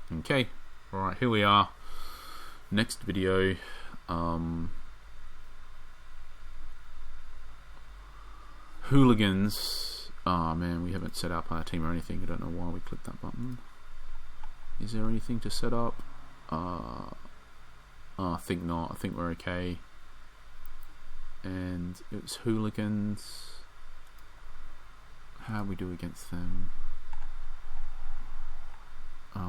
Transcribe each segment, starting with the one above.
Okay, right, here we are. Next video. Hooligans. Oh man, we haven't set up our team or anything. I don't know why we clicked that button. Is there anything to set up? I think not. I think we're okay. And it was Hooligans. How do we do against them?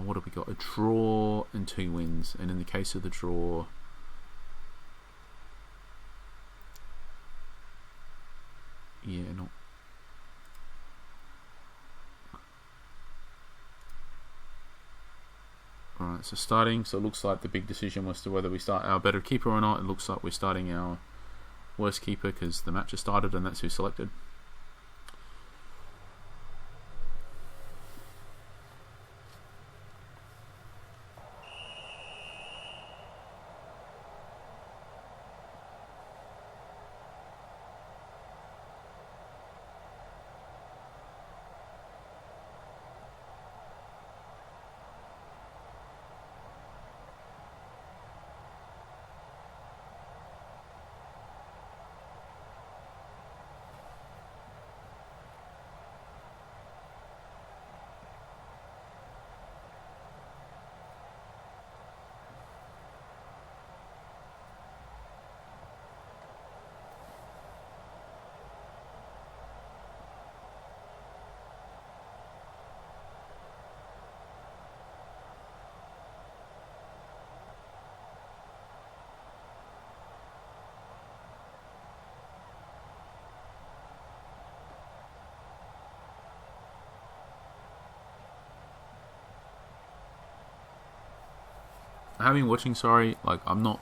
What have we got? A draw and 2 wins. And in the case of the draw, yeah, not. Alright, so starting. So it looks like the big decision was to whether we start our better keeper or not. It looks like we're starting our worst keeper because the match has started and that's who selected. I have been watching, sorry, like I'm not,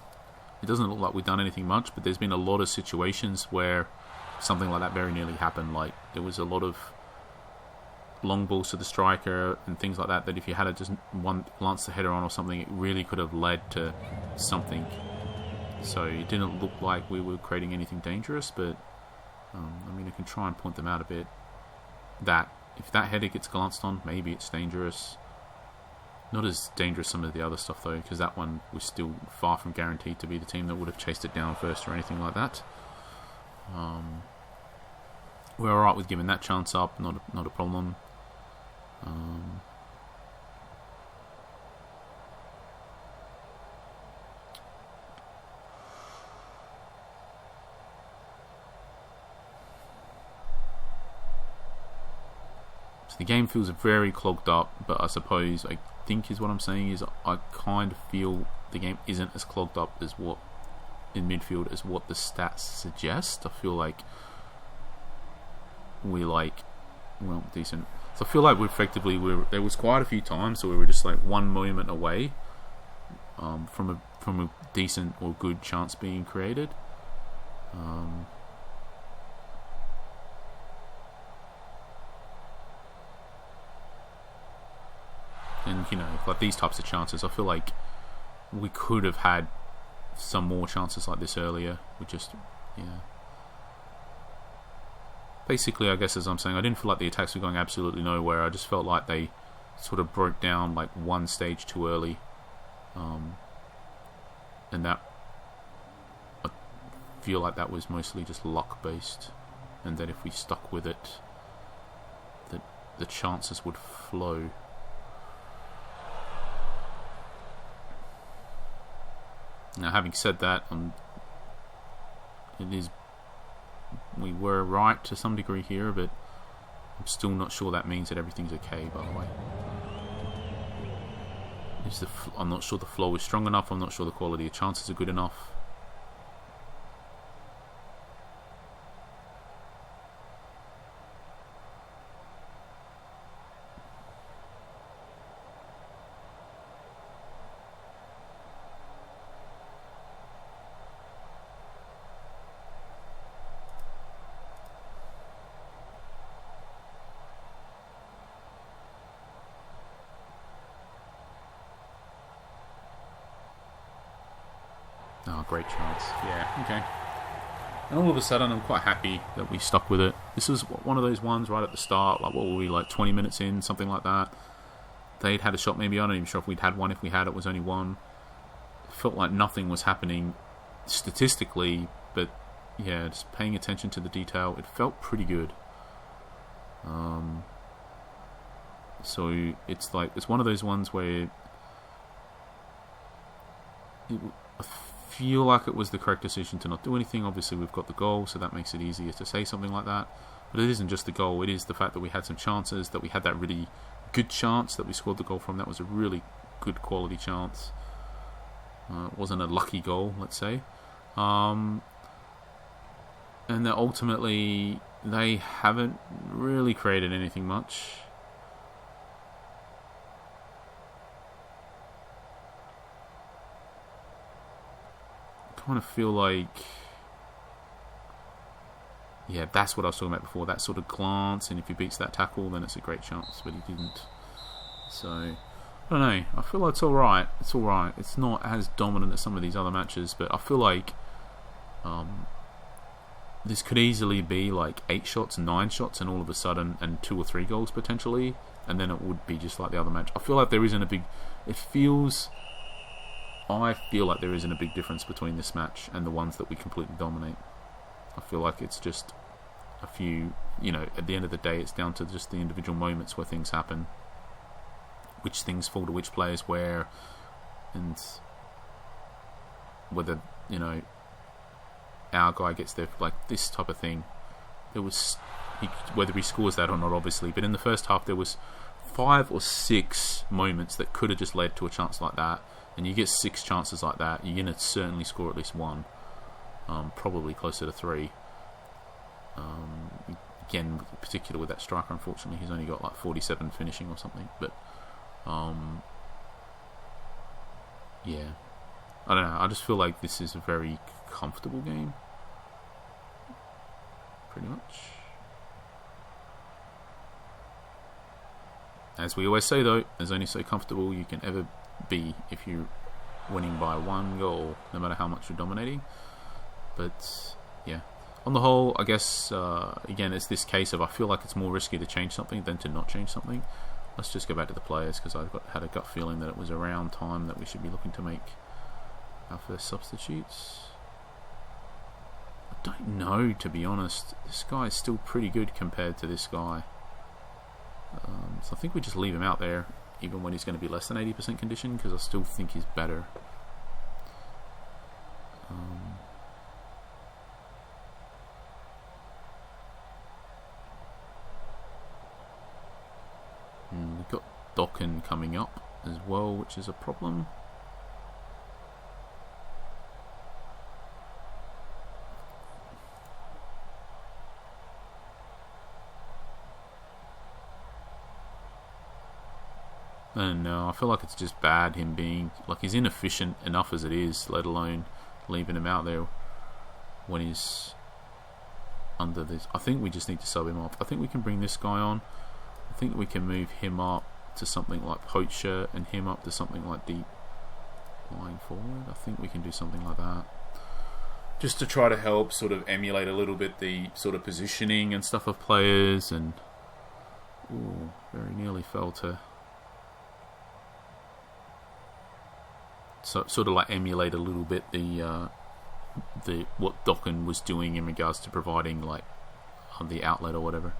it doesn't look like we've done anything much, but there's been a lot of situations where something like that very nearly happened. Like there was a lot of long balls to the striker and things like that, that if you had just one glance the header on or something, it really could have led to something. So it didn't look like we were creating anything dangerous, but I mean, I can try and point them out a bit. That if that header gets glanced on, maybe it's dangerous. Not as dangerous as some of the other stuff though, because that one was still far from guaranteed to be the team that would have chased it down first or anything like that. We're alright with giving that chance up, not a problem. So the game feels very clogged up, but I suppose I think is what I'm saying is I kind of feel the game isn't as clogged up as what in midfield as what the stats suggest. I feel like we decent. So I feel like there was quite a few times so we were just like one moment away from a decent or good chance being created. And you know, like these types of chances, I feel like we could have had some more chances like this earlier. We just, yeah. Basically, I guess as I'm saying, I didn't feel like the attacks were going absolutely nowhere. I just felt like they sort of broke down like one stage too early, and that I feel like that was mostly just luck based, and that if we stuck with it, that the chances would flow. Now, having said that, we were right to some degree here, but I'm still not sure that means that everything's okay, by the way. I'm not sure the flow is strong enough, I'm not sure the quality of chances are good enough. Oh, great chance. Yeah, okay. And all of a sudden, I'm quite happy that we stuck with it. This was one of those ones right at the start, like what were we, like 20 minutes in, something like that. they'd had a shot. Maybe I'm not even sure if we'd had one. If we had, it was only one. It felt like nothing was happening statistically, but yeah, just paying attention to the detail, it felt pretty good. So it's like it's one of those ones where I feel like it was the correct decision to not do anything. Obviously, we've got the goal, so that makes it easier to say something like that. But it isn't just the goal; it is the fact that we had some chances, that we had that really good chance that we scored the goal from. That was a really good quality chance. It wasn't a lucky goal, let's say. And that ultimately they haven't really created anything much. I kind of feel like, yeah, that's what I was talking about before. That sort of glance, and if he beats that tackle, then it's a great chance. But he didn't. So I don't know. I feel like it's all right. It's all right. It's not as dominant as some of these other matches, but I feel like this could easily be like 8 shots, 9 shots, and all of a sudden, and 2 or 3 goals potentially, and then it would be just like the other match. I feel like there isn't a big. I feel like there isn't a big difference between this match and the ones that we completely dominate. I feel like it's just a few. At the end of the day, it's down to just the individual moments where things happen, which things fall to which players where, and whether our guy gets there, like this type of thing. Whether he scores that or not, obviously, but in the first half there was 5 or 6 moments that could have just led to a chance like that, and you get 6 chances like that, you're going to certainly score at least 1, probably closer to 3. Again, particularly with that striker, unfortunately, he's only got like 47 finishing or something, but yeah, I don't know, I just feel like this is a very comfortable game, pretty much. As we always say though, there's only so comfortable you can ever be if you're winning by 1 goal, no matter how much you're dominating. But yeah, on the whole, I guess again, it's this case of I feel like it's more risky to change something than to not change something. Let's just go back to the players, because had a gut feeling that it was around time that we should be looking to make our first substitutes. I don't know, to be honest. This guy is still pretty good compared to this guy. So I think we just leave him out there, even when he's going to be less than 80% condition, because I still think he's better. We've got Dokken coming up as well, which is a problem. And I feel like it's just bad him being like, he's inefficient enough as it is, let alone leaving him out there when he's under this. I think we just need to sub him off. I think we can bring this guy on. I think we can move him up to something like poacher and him up to something like deep lying forward. I think we can do something like that, just to try to help sort of emulate a little bit the sort of positioning and stuff of players. And very nearly fell to. So sort of like emulate a little bit the what Dokken was doing in regards to providing like the outlet or whatever,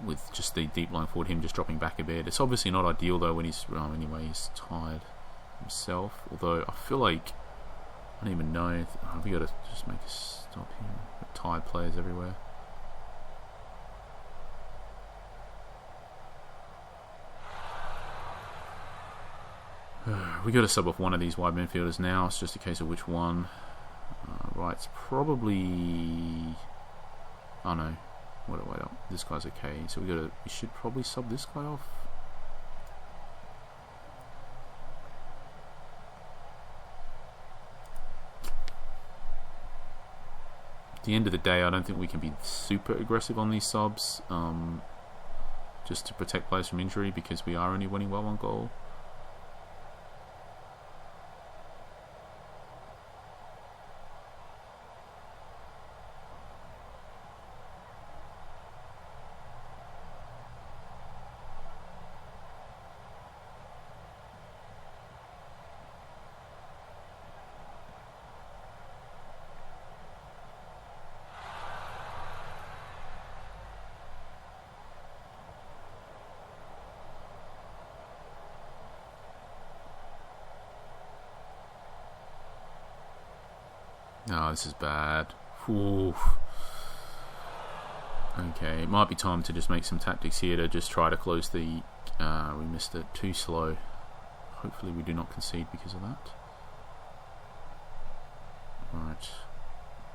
with just the deep line forward, him just dropping back a bit. It's obviously not ideal though when he's anyway he's tired himself. Although I feel like I don't even know. We got to just make a stop here. Tired players everywhere. We got to sub off one of these wide midfielders now. It's just a case of which one. Right, it's probably. Oh no, wait up. This guy's okay, so we should probably sub this guy off. At the end of the day, I don't think we can be super aggressive on these subs, just to protect players from injury, because we are only winning by 1 goal. Oh, this is bad. Oof. Okay, it might be time to just make some tactics here to just try to close the... we missed it. Too slow. Hopefully we do not concede because of that. Right.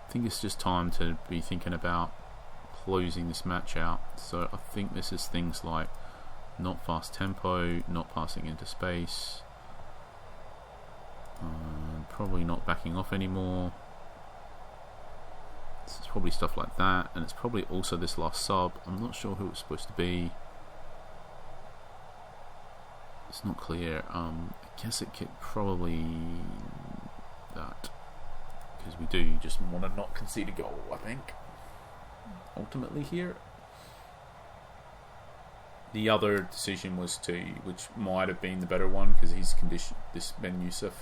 I think it's just time to be thinking about closing this match out. So I think this is things like not fast tempo, not passing into space, probably not backing off anymore. It's probably stuff like that, and it's probably also this last sub. I'm not sure who it's supposed to be. It's not clear. I guess it could probably that, because we do just want to not concede a goal, I think, ultimately here. The other decision was to, which might have been the better one, because his condition, this Ben Youssef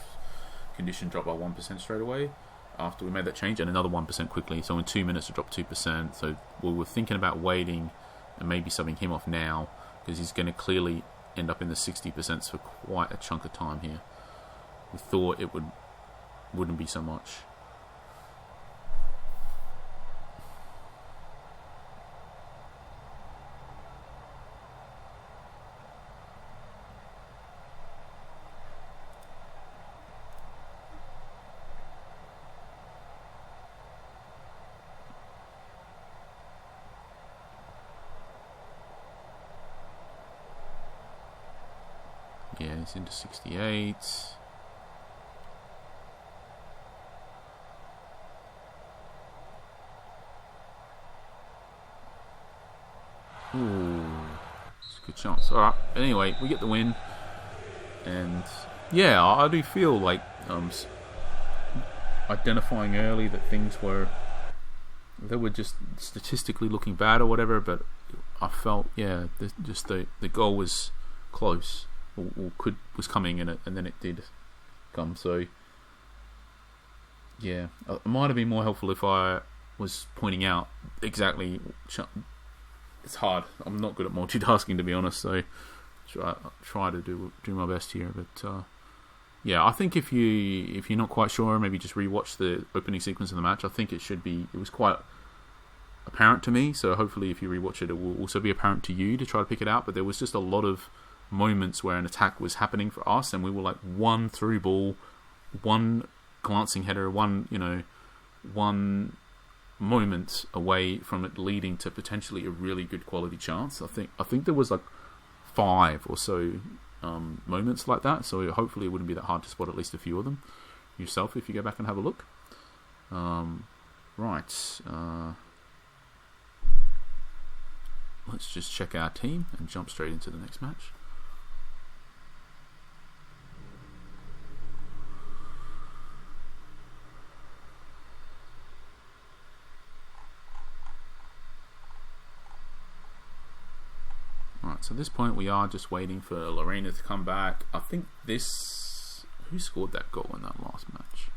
condition, dropped by 1% straight away after we made that change, and another 1% quickly. So in 2 minutes it dropped 2%. So we were thinking about waiting and maybe subbing him off now, because he's going to clearly end up in the 60% for quite a chunk of time here. We thought it wouldn't be so much. Yeah, he's into 68. Ooh, it's a good chance. Alright, anyway, we get the win. And yeah, I do feel like identifying early that things were, they were just statistically looking bad or whatever, but I felt, yeah, the goal was close. Or was coming in it, and then it did come. So yeah, it might have been more helpful if I was pointing out exactly. It's hard. I'm not good at multitasking, to be honest. So try to do my best here. But yeah, I think if you're not quite sure, maybe just rewatch the opening sequence of the match. I think it was quite apparent to me. So hopefully, if you rewatch it, it will also be apparent to you to try to pick it out. But there was just a lot of moments where an attack was happening for us, and we were like one through ball, one glancing header, one moment away from it leading to potentially a really good quality chance. I think there was like 5 or so moments like that, so hopefully it wouldn't be that hard to spot at least a few of them yourself if you go back and have a look. Right, let's just check our team and jump straight into the next match. So at this point we are just waiting for Lorena to come back. I think who scored that goal in that last match?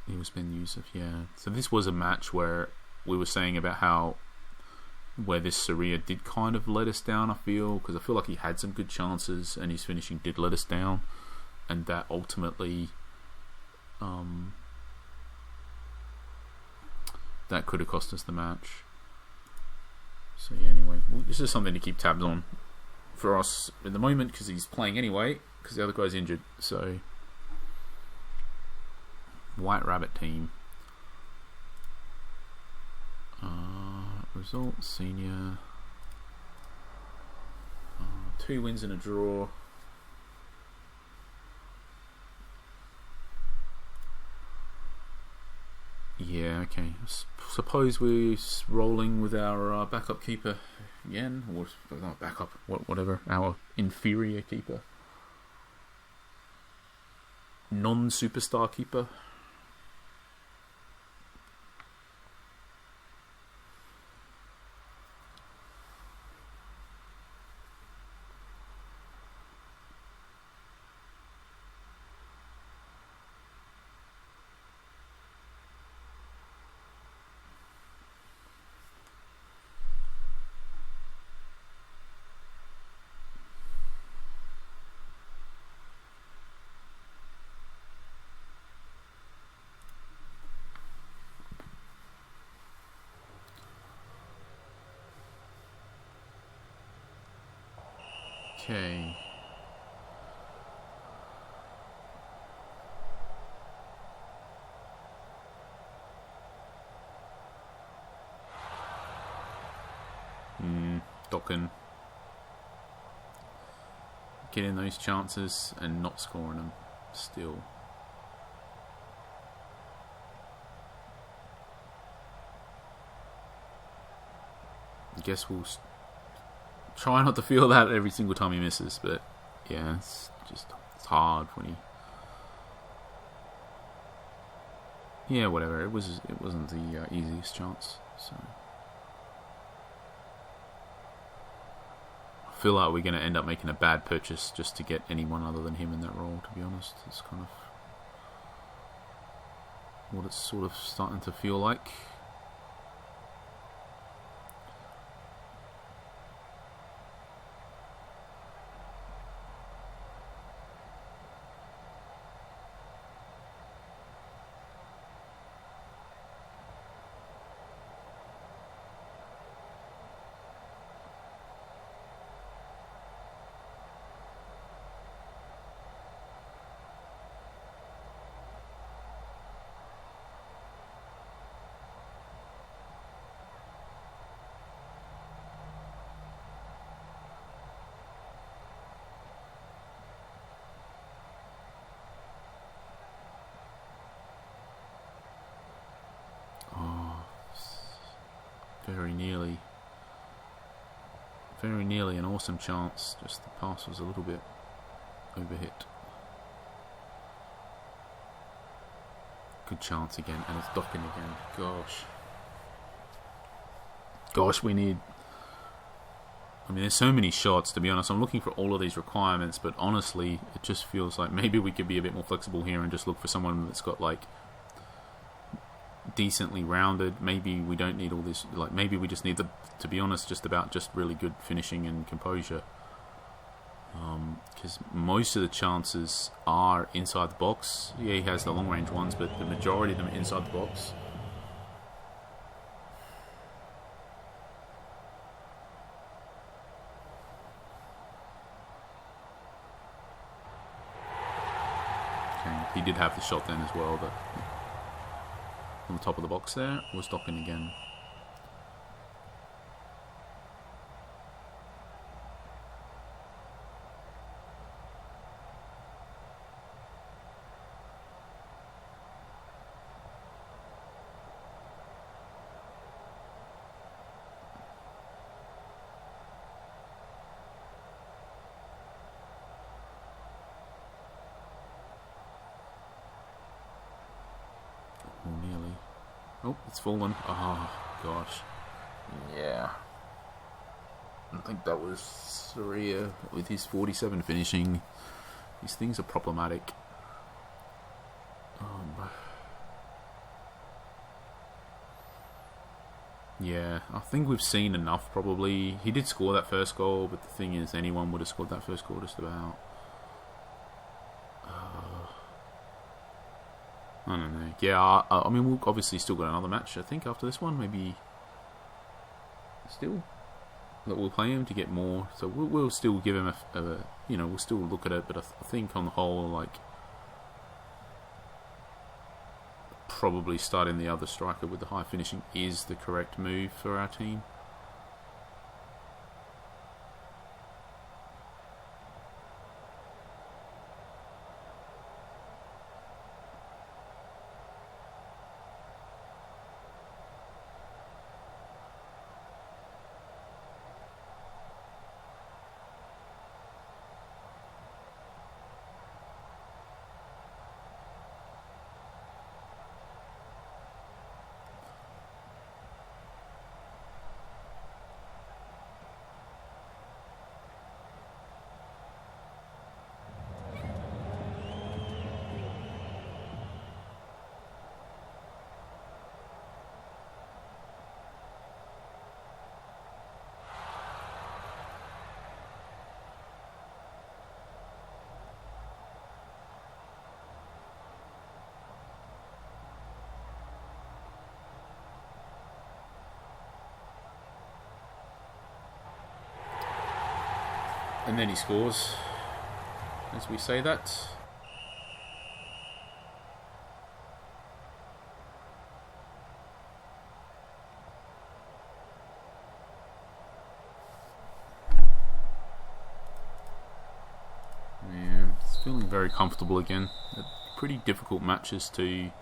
It was Ben Youssef, yeah. So this was a match where we were saying about where this Sarria did kind of let us down, I feel, because I feel like he had some good chances and his finishing did let us down, and that ultimately that could have cost us the match. So yeah, anyway, this is something to keep tabs on for us in the moment, because he's playing anyway, because the other guy's injured. So White Rabbit team. Results, senior. 2 wins and a draw. Yeah, okay. Suppose we're rolling with our backup keeper again, or not backup, whatever, our inferior keeper, non-superstar keeper. Okay. Dokken getting those chances and not scoring them still. I guess we'll try not to feel that every single time he misses, but yeah, it's hard when he. Yeah, whatever. It wasn't the easiest chance, so. I feel like we're going to end up making a bad purchase just to get anyone other than him in that role, to be honest. It's kind of what it's sort of starting to feel like. Very nearly an awesome chance. Just the pass was a little bit overhit. Good chance again, and it's Dokken again. Gosh, we need. I mean, there's so many shots. To be honest, I'm looking for all of these requirements, but honestly, it just feels like maybe we could be a bit more flexible here and just look for someone that's got like decently rounded. Maybe we don't need all this. Like maybe we just need to be honest, just really good finishing and composure. Because most of the chances are inside the box. Yeah, he has the long range ones, but the majority of them are inside the box. Okay, he did have the shot then as well, but on the top of the box there was Dokken again. Nearly. Oh, it's fallen. Oh, gosh. Yeah. I think that was Soria with his 47 finishing. These things are problematic. Yeah, I think we've seen enough probably. He did score that first goal, but the thing is, anyone would have scored that first goal just about. I don't know. Yeah, I mean, we'll obviously still got another match, I think, after this one. Maybe still that we'll play him to get more. So we'll still give him we'll still look at it. But I think on the whole, like, probably starting the other striker with the high finishing is the correct move for our team. And then he scores as we say that. Yeah, it's feeling very comfortable again. Pretty difficult matches to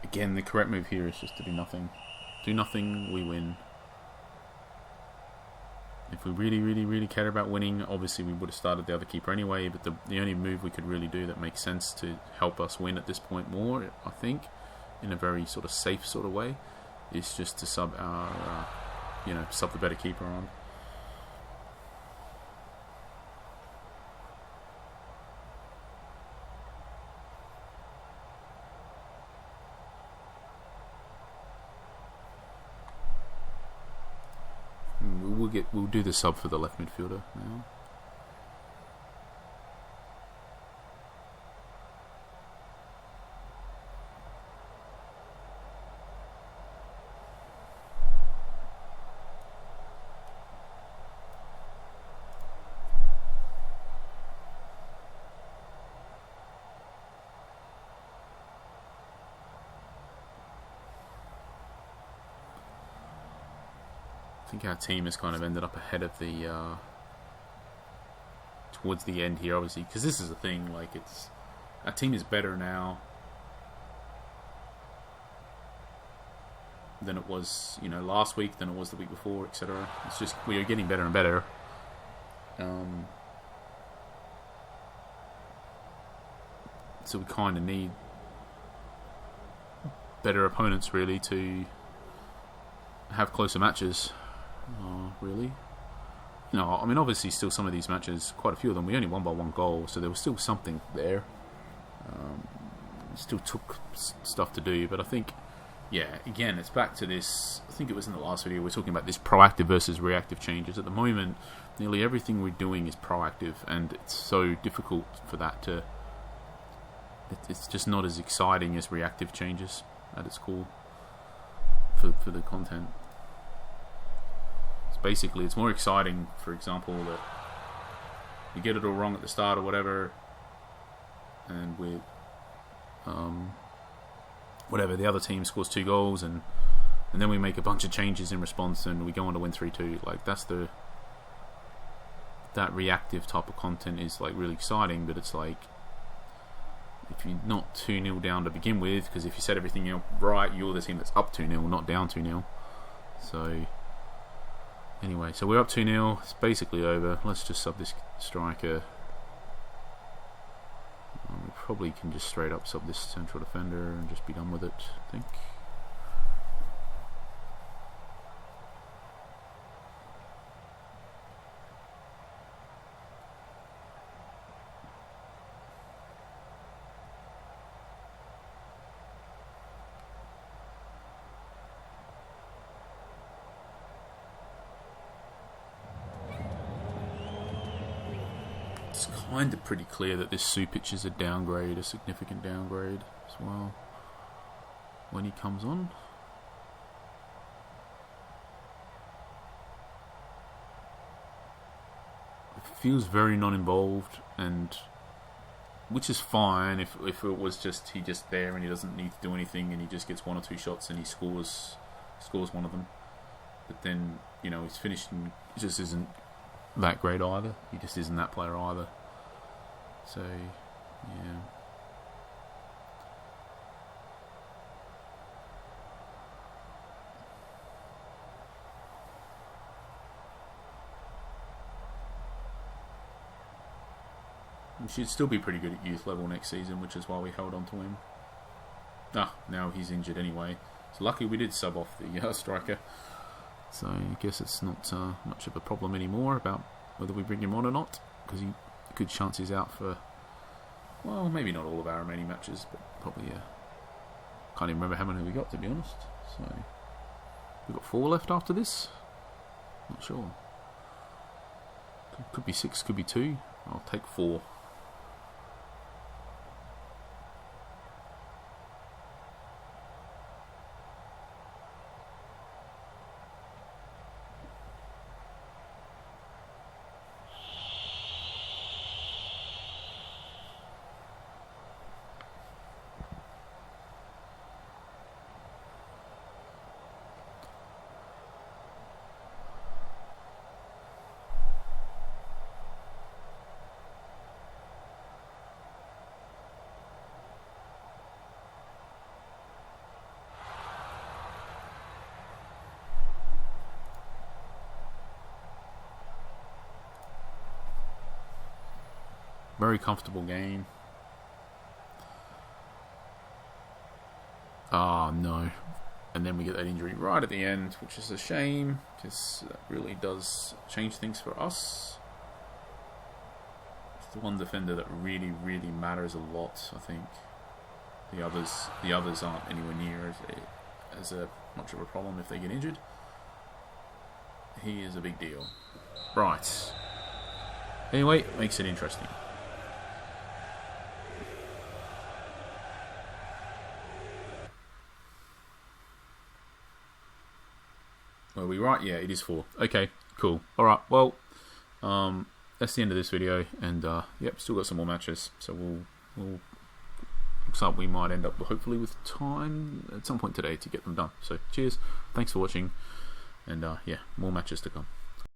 again, the correct move here is just to do nothing. Do nothing, we win. If we really care about winning, obviously we would have started the other keeper anyway, but the only move we could really do that makes sense to help us win at this point more, I think, in a very sort of safe sort of way, is just to sub our, sub the better keeper on. We'll do the sub for the left midfielder now. I think our team has kind of ended up ahead of the towards the end here, obviously, because this is the thing. Like, our team is better now than it was, last week, than it was the week before, etc. It's just we are getting better and better. So we kind of need better opponents, really, to have closer matches. Really? I mean, obviously, still some of these matches, quite a few of them, we only won by 1 goal, so there was still something there. Still took stuff to do, but I think, again, it's back to this. I think it was in the last video, we were talking about this proactive versus reactive changes. At the moment, nearly everything we're doing is proactive, and it's so difficult for that to. It's just not as exciting as reactive changes at its core for the content. Basically, it's more exciting, for example, that we get it all wrong at the start or whatever, and we the other team scores 2 goals, and then we make a bunch of changes in response and we go on to win 3-2. Like, that reactive type of content is like really exciting, but it's like, if you're not 2-0 down to begin with, because if you set everything right, you're the team that's up 2-0, not down 2-0. So anyway, so we're up 2-0. It's basically over. Let's just sub this striker. We probably can just straight up sub this central defender and just be done with it, I think. It's kind of pretty clear that this Supic is a downgrade, a significant downgrade as well, when he comes on. It feels very non-involved, and which is fine if it was just he just there and he doesn't need to do anything and he just gets 1 or 2 shots and he scores one of them. But then, he's finished and he just isn't that great either. He just isn't that player either. So, yeah. He should still be pretty good at youth level next season, which is why we held on to him. Now he's injured anyway. So lucky we did sub off the striker. So I guess it's not much of a problem anymore about whether we bring him on or not, because good chance he's out for, well, maybe not all of our remaining matches, but probably, can't even remember how many we got, to be honest. So we've got 4 left after this. Not sure. Could be 6, could be 2. I'll take 4. Very comfortable game. Oh no. And then we get that injury right at the end, which is a shame, because that really does change things for us. It's the one defender that really, really matters a lot, I think. The others aren't anywhere near as much of a problem if they get injured. He is a big deal. Right. Anyway, makes it interesting. Were we right? Yeah, it is 4. Okay, cool. Alright, well, that's the end of this video, and yep, still got some more matches, so we'll looks like we might end up hopefully with time at some point today to get them done. So cheers, thanks for watching, and yeah, more matches to come.